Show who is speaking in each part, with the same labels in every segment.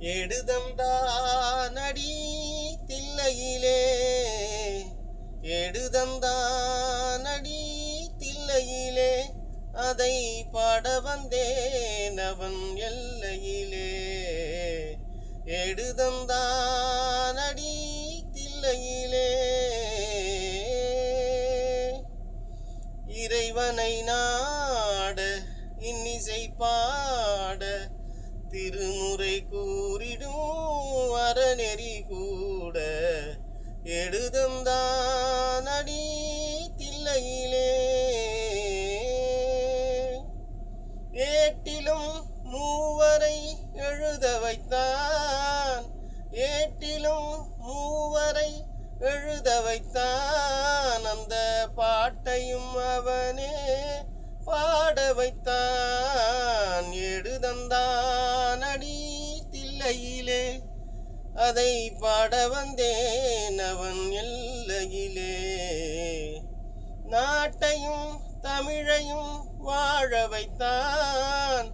Speaker 1: எடுதந்தானடி தில்லையிலே எடுதந்தானடி தில்லையிலே அதை பாட வந்தேன் அவன் எல்லையிலே எடுதந்தானடி தில்லையிலே இறைவனை நாட இன்னிசை பாட திருமுறை கூறிடும் அறநெறி கூட எடுதந்தானடி தில்லையிலே ஏட்டிலும் மூவரை எழுத வைத்தான் ஏட்டிலும் மூவரை எழுத வைத்தான் அந்த பாட்டையும் அவனே பாட வைத்தான் எடுதந்தானடி தில்லையிலே அதை பாட வந்தேன் அவன் எல்லையிலே நாட்டையும் தமிழையும் வாழ வைத்தான்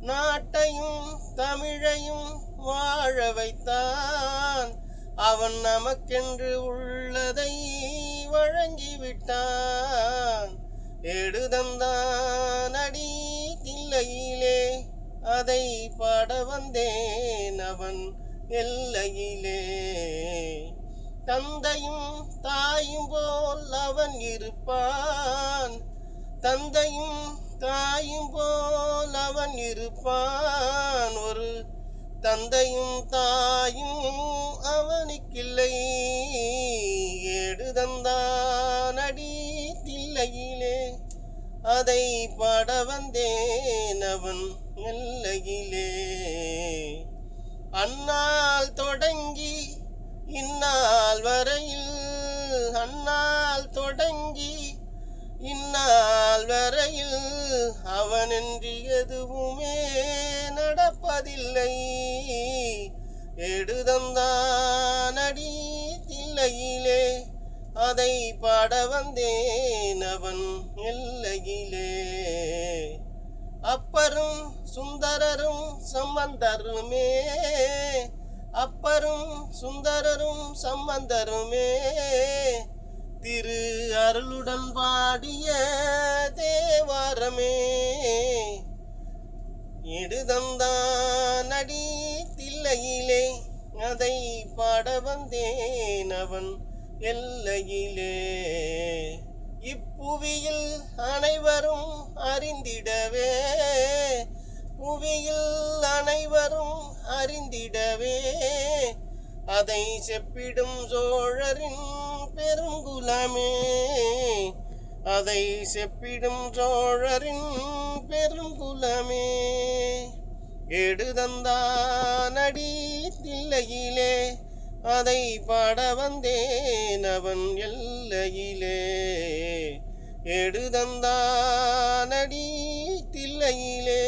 Speaker 1: நாட்டையும் தமிழையும் வாழ வைத்தான் அவன் நமக்கென்று உள்ளதை வழங்கிவிட்டான் எடுதந்தானடி தில்லையிலே அதை பாட வந்தேன் அவன் எல்லையிலே தந்தையும் தாயும் போல் அவன் இருப்பான் தந்தையும் தாயும் போல் அவன் இருப்பான் ஒரு தந்தையும் தாயும் அவனுக்கில்லை எடுதந்தானடி தில்லையிலே அதை பாட வந்தேன் அவன் எல்லையிலே அந்நாள் தொடங்கி இந்நாள் வரையில் அந்நாள் தொடங்கி இந்நாள் வரையில் அவனின்றி எதுவுமே நடப்பதில்லை எடுதந்தானடி தில்லையிலே அதை பாட வந்தேன் அவன் எல்லையிலே அப்பரும் சுந்தரரும் சம்பந்தருமே அப்பரும் சுந்தரரும் சம்பந்தருமே திரு அருளுடன் பாடிய தேவாரமே எடுதந்தானடி தில்லையிலே அதை பாட வந்தேன் அவன் எல்லையிலே இப்புவியில் அனைவரும் அறிந்திடவே புவியில் அனைவரும் அறிந்திடவே அதை செப்பிடும் சோழரின் பெருங்குலமே அதை செப்பிடும் சோழரின் பெருங்குலமே எடுதந்தானடி தில்லையிலே அதை பாட வந்தேன் அவன் எல்லையிலே எடுதந்தானடி தில்லையிலே